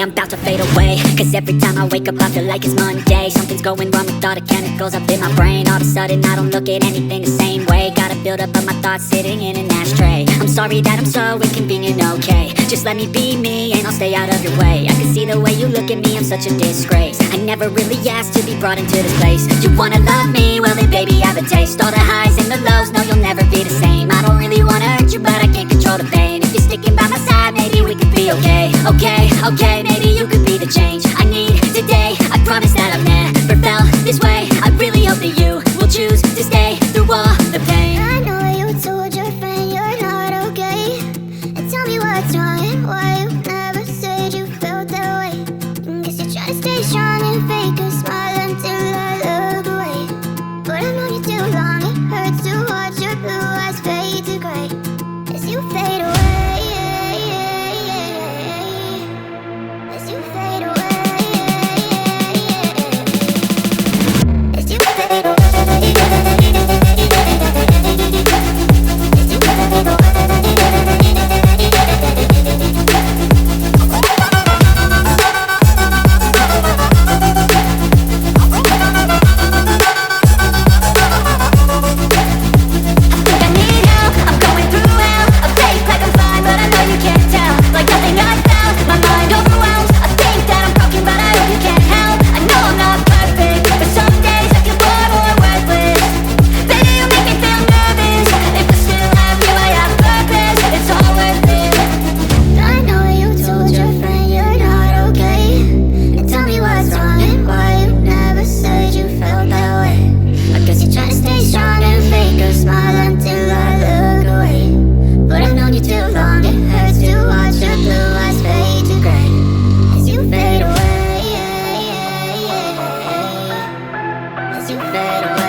I'm about to fade away. Cause every time I wake up I feel like it's Monday. Something's going wrong with all the chemicals up in my brain. All of a sudden I don't look at anything the same way. Gotta build up of my thoughts sitting in an ashtray. I'm sorry that I'm so inconvenient, okay. Just let me be me and I'll stay out of your way. I can see the way you look at me, I'm such a disgrace. I never really asked to be brought into this place. You wanna love me? Well then baby I have a taste. All the highs and the lows, no you'll never be the same. I don't really wanna hurt you but I can't control the pain. If you're sticking by my side maybe we could be okay. Okay, maybe you could be the change I need today. I promise that I've never felt this way. I really hope that you will choose to stay through all the pain. I know you told your friend you're not okay, and tell me what's wrong and why you never said you felt that way. Guess you're trying to stay strong and fake a smile until I look away. But I've known you too long, it hurts to watch your blue eyes fade to gray as you fade away. As you fade away. As you fade away. As you fade away.